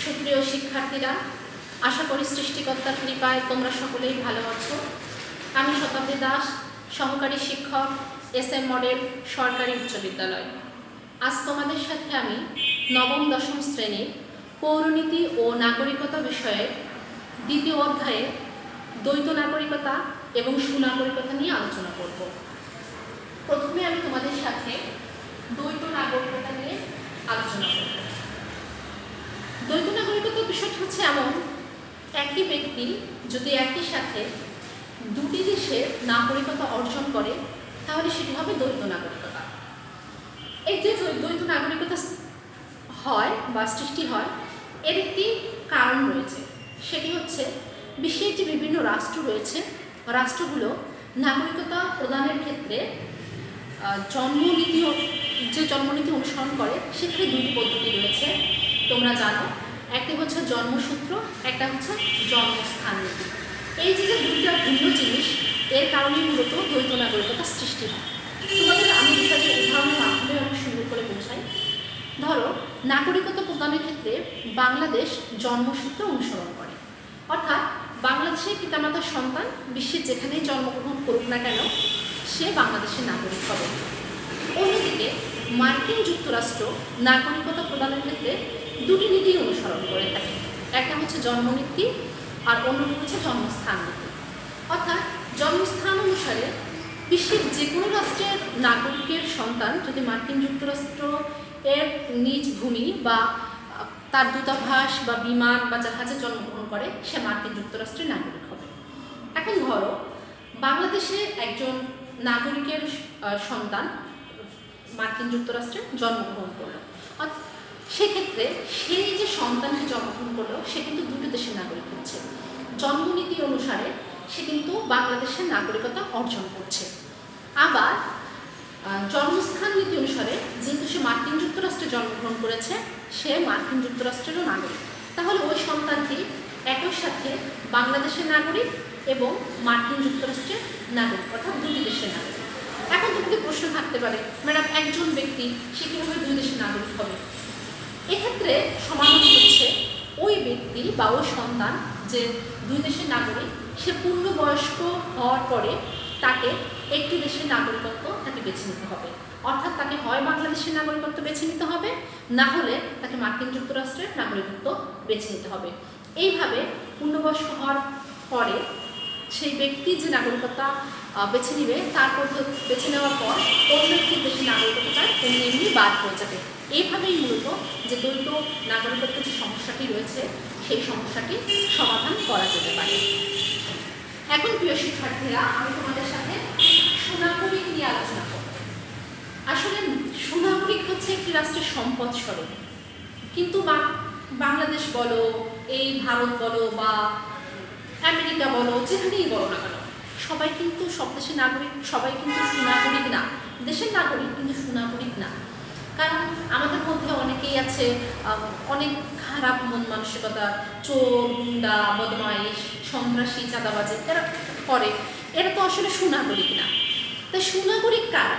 সুপ্রিয় শিক্ষার্থীরা, আশা করি সৃষ্টিকর্তার কৃপায় তোমরা সকলেই ভালো আছো। আমি শতাব্দী দাস, সহকারী শিক্ষক, SM মডেল সরকারি উচ্চ বিদ্যালয়। আজ তোমাদের সাথে আমি নবম দশম শ্রেণীর পৌরনীতি ও নাগরিকতা বিষয়ে দ্বিতীয় অধ্যায়ে দ্বৈত নাগরিকতা এবং সুনাগরিকতা নিয়ে আলোচনা করব। প্রথমে আমি তোমাদের সাথে দ্বৈত নাগরিকতা নিয়ে আলোচনা করব। দ্বৈত নাগরিকতার বিষয়টি হচ্ছে এমন, একই ব্যক্তি যদি একই সাথে দুটি দেশের নাগরিকতা অর্জন করে তাহলে সেটি হবে দ্বৈত নাগরিকতা। এই যে দ্বৈত নাগরিকতা হয় বা সৃষ্টি হয়, এর একটি কারণ রয়েছে। সেটি হচ্ছে বিশ্বের যে বিভিন্ন রাষ্ট্র রয়েছে, রাষ্ট্রগুলো নাগরিকতা প্রদানের ক্ষেত্রে জন্মনীতি অনুসরণ করে। সেখানে দুটি পদ্ধতি রয়েছে, তোমরা জানো। একটি হচ্ছে জন্মসূত্র, একটা হচ্ছে জন্মস্থান নীতি। এই যে দুইটা ভিন্ন জিনিস, এর কারণেই মূলত দ্বৈত নাগরিকতা সৃষ্টি হয়। তোমাদের আমি বিষয়টি উদাহরণের মাধ্যমে অনেক সুন্দর করে বোঝাই। ধরো, নাগরিকতা প্রদানের ক্ষেত্রে বাংলাদেশ জন্মসূত্র অনুসরণ করে, অর্থাৎ বাংলাদেশের পিতামাতার সন্তান বিশ্বের যেখানেই জন্মগ্রহণ করুক না কেন, সে বাংলাদেশের নাগরিক হবে। অন্যদিকে মার্কিন যুক্তরাষ্ট্র নাগরিকতা প্রদানের ক্ষেত্রে দুটি নীতি অনুসরণ করে থাকে। একটা হচ্ছে জন্মনীতি আর অন্যটি হচ্ছে জন্মস্থান নীতি। অর্থাৎ জন্মস্থান অনুসারে বিশ্বের যে কোনো রাষ্ট্রের নাগরিকের সন্তান যদি মার্কিন যুক্তরাষ্ট্র এর নিজ ভূমি বা তার দূতাবাস বা বিমান বা জাহাজে জন্মগ্রহণ করে, সে মার্কিন যুক্তরাষ্ট্রের নাগরিক হবে। এখন ধরো, বাংলাদেশে একজন নাগরিকের সন্তান মার্কিন যুক্তরাষ্ট্রে জন্মগ্রহণ করলো। সেক্ষেত্রে সেই যে সন্তানকে জন্মগ্রহণ করলো, সে কিন্তু দুটো দেশের নাগরিক হচ্ছে। জন্মনীতি অনুসারে সে কিন্তু বাংলাদেশের নাগরিকতা অর্জন করছে। আবার জন্মস্থান নীতি অনুসারে যেহেতু সে মার্কিন যুক্তরাষ্ট্রে জন্মগ্রহণ করেছে, সে মার্কিন যুক্তরাষ্ট্রেরও নাগরিক। তাহলে ওই সন্তানটি একই সাথে বাংলাদেশের নাগরিক এবং মার্কিন যুক্তরাষ্ট্রের নাগরিক, অর্থাৎ দুটি দেশের নাগরিক। এখন তোমাদের প্রশ্ন থাকতে পারে, ম্যাডাম, একজন ব্যক্তি সে কীভাবে দুই দেশের নাগরিক হবে? এক্ষেত্রে সমাধান হচ্ছে, ওই ব্যক্তি বা ওই সন্তান যে দুই দেশের নাগরিক, সে পূর্ণবয়স্ক হওয়ার পরে তাকে একটি দেশের নাগরিকত্ব তাকে বেছে নিতে হবে। অর্থাৎ তাকে হয় বাংলাদেশের নাগরিকত্ব বেছে নিতে হবে, না হলে তাকে মার্কিন যুক্তরাষ্ট্রের নাগরিকত্ব বেছে নিতে হবে। এইভাবে পূর্ণবয়স্ক হওয়ার পরে সেই ব্যক্তি যে নাগরিকতা বেছে নিবে, তারপর বেছে নেওয়ার পর অন্য একটি দেশের নাগরিকতা এমনি বাদ হয়ে যাবে। এইভাবেই মূলত যে দ্বৈত নাগরিকত্বের যে সমস্যাটি রয়েছে, সেই সমস্যাটি সমাধান করা যেতে পারে। এখন প্রিয় শিক্ষার্থীরা, আমি তোমাদের সাথে সুনাগরিক নিয়ে আলোচনা করব। আসলে সুনাগরিক হচ্ছে একটি রাষ্ট্রের সম্পদ স্বরূপ, কিন্তু বাংলাদেশ বলো, এই ভারত বলো বা আমেরিকা বলো, যেখানেই বলো না কেন, সবাই কিন্তু সব দেশের নাগরিক, সবাই কিন্তু সুনাগরিক না। দেশের নাগরিক কিন্তু সুনাগরিক না। কারণ আমাদের মধ্যে অনেকেই আছে অনেক খারাপ মন মানসিকতা, চোর, গুন্ডা, বদমাইশ, সন্ত্রাসী, চাঁদাবাজি এরা করে। এরা তো আসলে সুনাগরিক না। তাই সুনাগরিক কারা,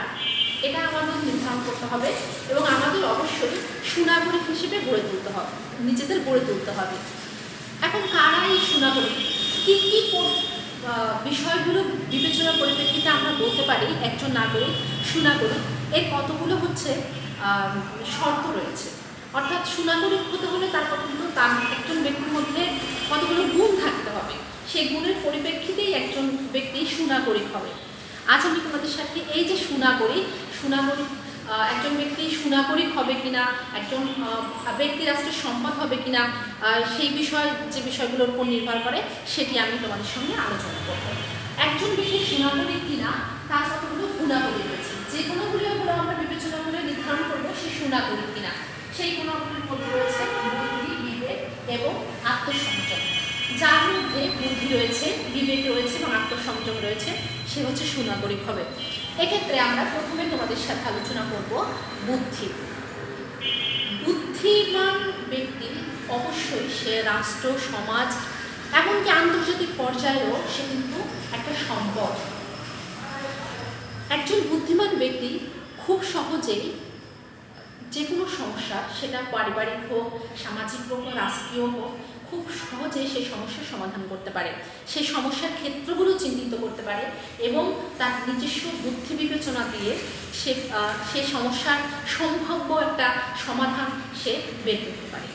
এটা আমাদের নির্ধারণ করতে হবে এবং আমাদের অবশ্যই সুনাগরিক হিসেবে গড়ে তুলতে হবে, নিজেদের গড়ে তুলতে হবে। এখন কারা এই সুনাগরিক, কী কী বিষয়গুলো বিবেচনার পরিপ্রেক্ষিতে আমরা বলতে পারি একজন নাগরিক সুনাগরিক, এর কতগুলো হচ্ছে শর্ত রয়েছে। অর্থাৎ সুনাগরিক হতে হলে তার কতগুলো, তার একজন ব্যক্তির মধ্যে কতগুলো গুণ থাকতে হবে, সেই গুণের পরিপ্রেক্ষিতেই একজন ব্যক্তি সুনাগরিক হবে। আজ আমি তোমাদের সাথে এই যে সুনাগরিক একজন ব্যক্তি সুনাগরিক হবে কিনা, একজন ব্যক্তি রাষ্ট্রের সম্পদ হবে কিনা, সেই যে বিষয়গুলোর উপর নির্ভর করে, সেটি আমি তোমাদের সঙ্গে আলোচনা করব। একজন ব্যক্তি সুনাগরিক কিনা তার কতগুলো গুণাবলী রয়েছে, যে গুণাবলীগুলো আমরা বিবেচনা করে নির্ধারণ করবো সে সুনাগরিক কিনা। সেই গুণাবলীর মধ্যে রয়েছে বুদ্ধি, বিবেক এবং আত্মসংযম। যার মধ্যে বুদ্ধি রয়েছে, বিবেক রয়েছে এবং আত্মসংযম রয়েছে, সে হচ্ছে সুনাগরিক হবে। এক্ষেত্রে আমরা প্রথমে তোমাদের সাথে আলোচনা করব বুদ্ধি। বুদ্ধিমান ব্যক্তি অবশ্যই সে রাষ্ট্র, সমাজ, এমনকি আন্তর্জাতিক পর্যায়েও সে কিন্তু একটা সম্পদ। একজন বুদ্ধিমান ব্যক্তি খুব সহজেই যে কোনো সমস্যা, সেটা পারিবারিক হোক, সামাজিক হোক, রাষ্ট্রীয় হোক, খুব সহজে সেই সমস্যার সমাধান করতে পারে, সেই সমস্যার ক্ষেত্রগুলো চিহ্নিত করতে পারে এবং তার নিজস্ব বুদ্ধি বিবেচনা দিয়ে সে সমস্যার সম্ভাব্য একটা সমাধান সে বের করতে পারে।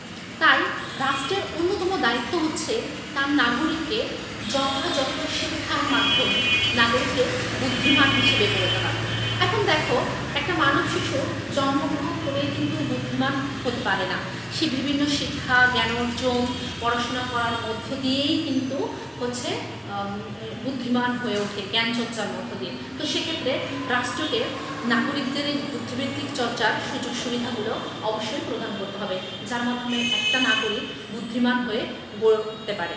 তাই রাষ্ট্রের অন্যতম দায়িত্ব হচ্ছে তার নাগরিককে যথাযথ শিক্ষার মাধ্যমে নাগরিককে বুদ্ধিমান হিসেবে গড়ে তোলা। এখন দেখো, একটা মানব শিশু জন্মগ্রহণ করে কিন্তু বুদ্ধিমান হতে পারে না, সে বিভিন্ন শিক্ষা, জ্ঞান অর্জন, পড়াশোনা করার মধ্য দিয়েই কিন্তু হচ্ছে বুদ্ধিমান হয়ে ওঠে, জ্ঞান চর্চার মধ্য দিয়ে। তো সেক্ষেত্রে রাষ্ট্রকে নাগরিকদের এই বুদ্ধিবৃত্তিক চর্চার সুযোগ সুবিধাগুলো অবশ্যই প্রদান করতে হবে, যার মাধ্যমে একটা নাগরিক বুদ্ধিমান হয়ে গড়ে উঠতে পারে।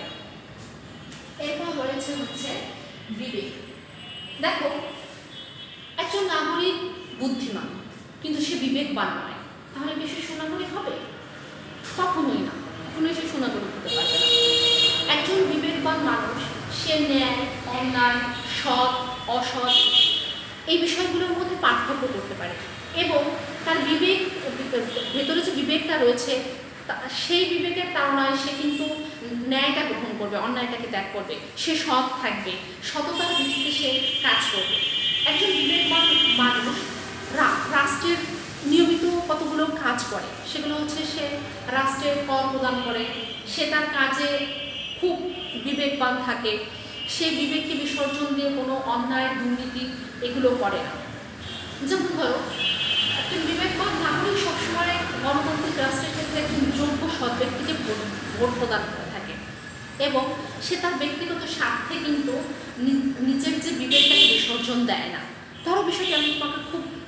এরপর রয়েছে হচ্ছে বিবেক। দেখো, একজন নাগরিক বুদ্ধিমান কিন্তু সে বিবেকবান নয়, তাহলে কি সে সুনাগরিক হবে? কখনোই না, কখনোই সে সুনাগরিক হতে পারবে না। একজন বিবেকবান মানুষ সে ন্যায়, অন্যায়, সৎ, অসৎ এই বিষয়গুলোর মধ্যে পার্থক্য করতে পারে এবং তার বিবেক, ভেতরে যে বিবেকটা রয়েছে সেই বিবেকের তাড়নায় সে কিন্তু ন্যায়টা গ্রহণ করবে, অন্যায়টাকে ত্যাগ করবে, সে সৎ থাকবে, সততার ভিত্তিতে সে কাজ করবে। একজন বিবেকবান মানুষ রাষ্ট্রের নিয়মিত কতগুলো কাজ করে, সেগুলো হচ্ছে সে রাষ্ট্রের কর প্রদান করে, সে তার কাজে খুব বিবেকবান থাকে, সে বিবেককে বিসর্জন দিয়ে কোনো অন্যায়, দুর্নীতি এগুলো করে না। যেমন ধরো, একজন বিবেকবান নাগরিক সবসময় গণতান্ত্রিক রাষ্ট্রের ক্ষেত্রে একজন যোগ্য সৎ ব্যক্তিকে ভোট প্রদান করে থাকে এবং সে তার ব্যক্তিগত স্বার্থে কিন্তু নিজের যে বিবেকটাকে বিসর্জন দেয় না। ধরো বিষয়টি আমি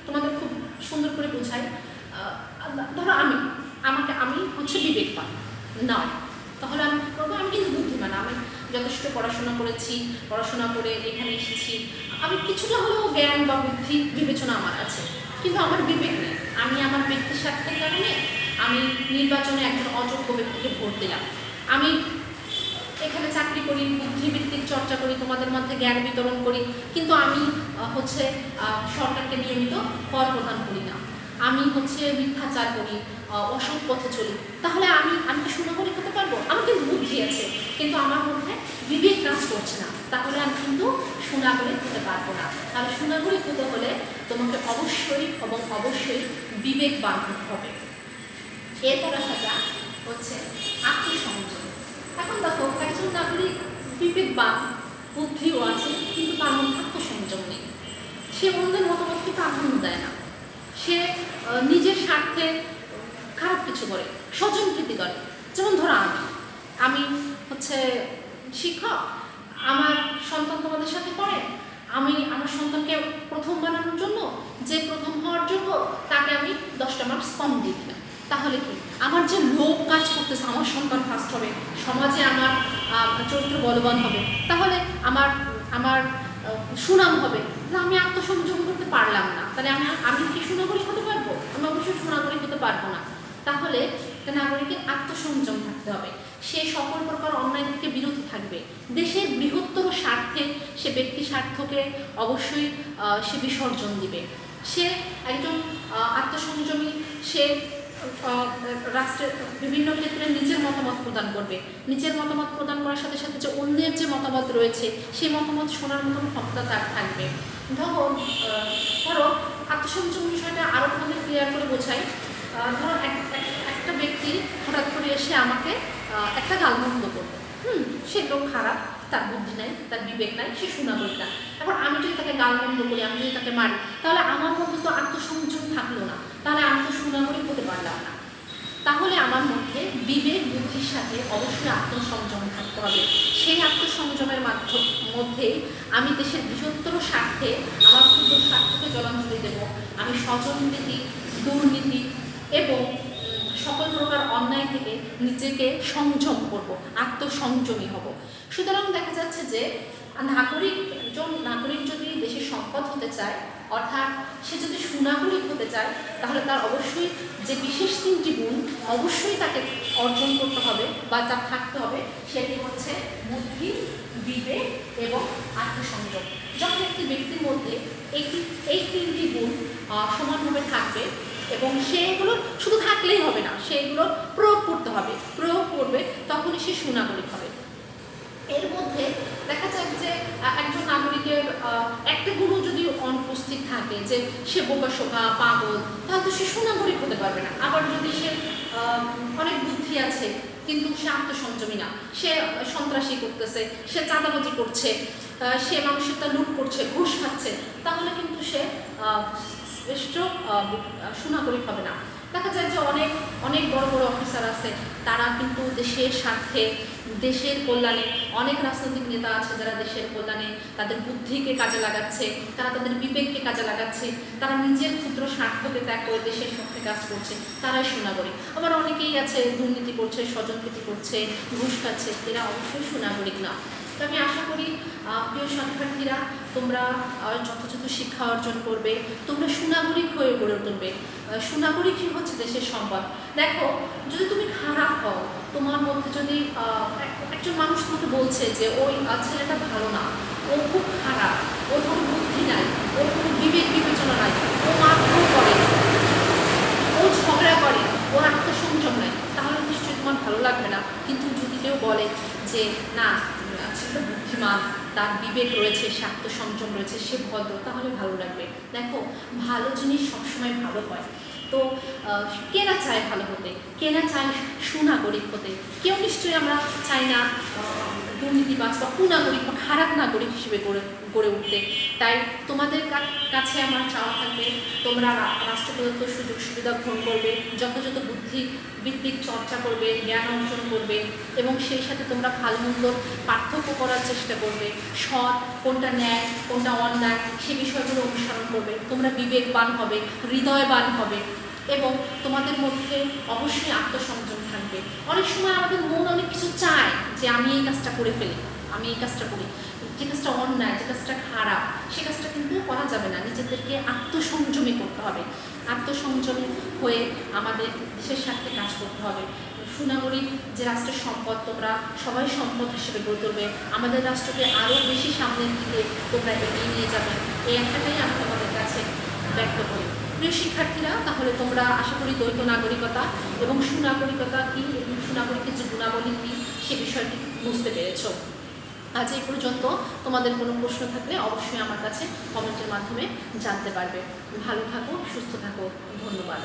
তোমাদের খুব সুন্দর করে বোঝাই। ধরো আমি হচ্ছে বিবেকবান নয়, তাহলে আমি কী করবো? আমি কিন্তু বুদ্ধিমান, আমি যথেষ্ট পড়াশোনা করেছি, পড়াশোনা করে এখানে এসেছি, আমি কিছুটা হলেও জ্ঞান বা বুদ্ধি বিবেচনা আমার আছে, কিন্তু আমার বিবেক নেই। আমি আমার ব্যক্তির স্বার্থের কারণে আমি নির্বাচনে একজন অযোগ্য ব্যক্তিকে ভোট দিলাম, আমি এখানে চাকরি করি, বুদ্ধিভিত্তিক চর্চা করি, তোমাদের মধ্যে জ্ঞান বিতরণ করি, কিন্তু আমি হচ্ছে সরকারকে নিয়মিত কর প্রদান করি না, আমি হচ্ছে মিথ্যাচার করি, অসৎ পথে চলি, তাহলে আমি কি সুনাগরিক হতে পারবো? আমার কিন্তু বুদ্ধি আছে কিন্তু আমার মধ্যে বিবেক কাজ করছে না, তাহলে আমি কিন্তু সুনাগরিক হতে পারবো না। তাহলে সুনাগরিক হতে হলে তোমাকে অবশ্যই এবং অবশ্যই বিবেকবান হতে হবে। এরপর আসা যাক হচ্ছে আত্মসংযম। এখন দেখো, একজন নাগরিক বিবেকবান, বুদ্ধিও আছে, কিন্তু তার মধ্যে আত্মসংযম নেই, সে অন্যের মতামতকে প্রাধান্য দেয় না, সে নিজের স্বার্থে খারাপ কিছু করে, স্বজনপ্রীতি করে। যেমন ধরো, আমি হচ্ছে শিক্ষক, আমার সন্তান তোমাদের সাথে পড়ে, আমি আমার সন্তানকে প্রথম বানানোর জন্য, যে প্রথম হওয়ার জন্য তাকে আমি 10টা মার্কস কম দিয়ে দিলাম, তাহলে কি আমার যে লোভ কাজ করতেছে আমার সন্তান ফার্স্ট হবে, সমাজে আমার চরিত্র বলবান হবে, তাহলে আমার সুনাম হবে, আমি আত্মসংযম করতে পারলাম না, তাহলে আমি কি সুনাগরিক হতে পারবো? আমি অবশ্যই সুনাগরিক হতে পারবো না। তাহলে একটা নাগরিকের আত্মসংযম থাকতে হবে, সে সকল প্রকার অন্যায় থেকে বিরত থাকবে, দেশের বৃহত্তর স্বার্থে সে ব্যক্তি স্বার্থকে অবশ্যই সে বিসর্জন দিবে। সে একজন আত্মসংযমী, সে রাষ্ট্রের বিভিন্ন ক্ষেত্রে নিজের মতামত প্রদান করবে, নিজের মতামত প্রদান করার সাথে সাথে যে অন্যের যে মতামত রয়েছে সেই মতামত শোনার মতন ক্ষমতা তার থাকবে। ধরো আত্মসংযম বিষয়টা আরও তোমাদের ক্লিয়ার করে বোঝাই। ধরো একটা ব্যক্তি হঠাৎ করে এসে আমাকে একটা গালমন্দ করবে, সে লোক খারাপ, তার বুদ্ধি নাই, তার বিবেক নাই, সে সুনাগরিক না। এখন আমি যদি তাকে গালমন্দ করি, আমি যদি তাকে মারি, তাহলে আমার মধ্যে তো আত্মসংযম থাকলো না, তাহলে আমি তো সুনাগরিক হতে পারলাম না। তাহলে আমার মধ্যে বিবেক বুদ্ধির সাথে অবশ্যই আত্মসংযম থাকতে হবে। সেই আত্মসংযমের মধ্যেই আমি দেশের বৃহত্তর স্বার্থে আমার ক্ষুদ্র স্বার্থকে জলাঞ্জলি দেব, আমি স্বজনপ্রীতি, দুর্নীতি এবং সকল প্রকার অন্যায় থেকে নিজেকে সংযম করব, আত্মসংযমী হব। সুতরাং দেখা যাচ্ছে যে একজন নাগরিক যদি দেশের সম্পদ হতে চায়, অর্থাৎ সে যদি সুনাগরিক হতে চায়, তাহলে তার অবশ্যই যে বিশেষ 3টি গুণ অবশ্যই তাকে অর্জন করতে হবে বা তার থাকতে হবে, সেটি হচ্ছে বুদ্ধি, বিবেক এবং আত্মসংযম। যখন একটি ব্যক্তির মধ্যে এই 3টি গুণ সমানভাবে থাকবে, এবং সেগুলো শুধু থাকলেই হবে না, সেগুলো প্রয়োগ করতে হবে, প্রয়োগ করবে তখনই সে সুনাগরিক হবে। এর মধ্যে দেখা যায় যে একজন নাগরিকের একটা গুণও যদি অনুপস্থিত থাকে, যে সে বোকাশোকা পাগল, তাহলে তো সে সুনাগরিক হতে পারবে না। আবার যদি সে অনেক বুদ্ধি আছে কিন্তু সে আত্মসংযমী না, সে সন্ত্রাসী করতেছে, সে চাঁদাবাজি করছে, সে মানুষের তা লুট করছে, ঘুষ খাচ্ছে, তাহলে কিন্তু সে শ্রেষ্ঠ সুনাগরিক হবে না। দেখা যায় যে অনেক অনেক বড় বড় অফিসার আছে, তারা কিন্তু দেশের স্বার্থে, দেশের কল্যাণে, অনেক রাজনৈতিক নেতা আছে যারা দেশের কল্যাণে তাদের বুদ্ধিকে কাজে লাগাচ্ছে, তারা তাদের বিবেককে কাজে লাগাচ্ছে, তারা নিজের ক্ষুদ্র স্বার্থকে ত্যাগ করে দেশের স্বার্থে কাজ করছে, তারাই সুনাগরিক। আবার অনেকেই আছে দুর্নীতি করছে, স্বজনপ্রীতি করছে, ঘুষ খাচ্ছে, এরা অবশ্যই সুনাগরিক না। তো আমি আশা করি প্রিয় শিক্ষার্থীরা, তোমরা যথাযথ শিক্ষা অর্জন করবে, তোমরা সুনাগরিক হয়ে গড়ে তুলবে। সুনাগরিকই হচ্ছে দেশের সম্পদ। দেখো, যদি তুমি খারাপ হও, তোমার মধ্যে যদি একজন মানুষ তোমাকে বলছে যে ওই ছেলেটা ভালো না, ও খুব খারাপ, ওর কোনো বুদ্ধি নাই, ওর কোনো বিবেক বিবেচনা নাই, ও মারধর করে, ও ঝগড়া করে, ওর আত্মসংযম নাই, তাহলে নিশ্চয়ই তোমার ভালো লাগবে না। কিন্তু যদি কেউ বলে যে না, ছেলেটা বুদ্ধিমান, তার বিবেক রয়েছে, সে আত্মসংযম রয়েছে, সে ভদ্র, তাহলে ভালো লাগবে। দেখো, ভালো জিনিস সবসময় ভালো হয়। তো কে না চায় ভালো হতে, কে না চায় সুনাগরিক হতে? কেউ নিশ্চয়ই আমরা চাই না দুর্নীতিবাজ বা কুনাগরিক বা খারাপ নাগরিক হিসেবে গড়ে উঠতে। তাই তোমাদের কাছে আমার চাওয়া থাকবে, তোমরা রাষ্ট্র প্রদত্ত সুযোগ সুবিধা গ্রহণ করবে, যথাযথ বুদ্ধি ভিত্তিক চর্চা করবে, জ্ঞান অর্জন করবে, এবং সেই সাথে তোমরা ভালো মন্দর পার্থক্য করার চেষ্টা করবে, সৎ কোনটা ন্যায় কোনটা অন্যায় সে বিষয়গুলো অনুসরণ করবে। তোমরা বিবেকবান হবে, হৃদয়বান হবে, এবং তোমাদের মধ্যে অবশ্যই আত্মসংযম থাকবে। অনেক সময় আমাদের মন অনেক কিছু চায় যে আমি এই কাজটা করে ফেলি, আমি এই কাজটা করি, যে কাজটা অন্যায়, যে কাজটা খারাপ, সে কাজটা কিন্তু করা যাবে না। নিজেদেরকে আত্মসংযমী করতে হবে, আত্মসংযমী হয়ে আমাদের দেশের স্বার্থে কাজ করতে হবে। সুনাগরিক যে রাষ্ট্রের সম্পদ, তোমরা সবাই সম্পদ হিসেবে গড়ে তুলবে, আমাদের রাষ্ট্রকে আরও বেশি সামনের দিকে তোমরা এগিয়ে নিয়ে যাবে, এই একটাই আমি তোমাদের কাছে ব্যক্ত করি। প্রিয় শিক্ষার্থীরা, তাহলে তোমরা আশা করি দ্বৈত নাগরিকতা এবং সুনাগরিকতা কী এবং সুনাগরিকের যে গুণাবলী কী সে বিষয়টি বুঝতে পেরেছ। আজ এই পর্যন্ত। তোমাদের কোনো প্রশ্ন থাকলে অবশ্যই আমার কাছে কমেন্টের মাধ্যমে জানতে পারবে। ভালো থাকো, সুস্থ থাকো, ধন্যবাদ।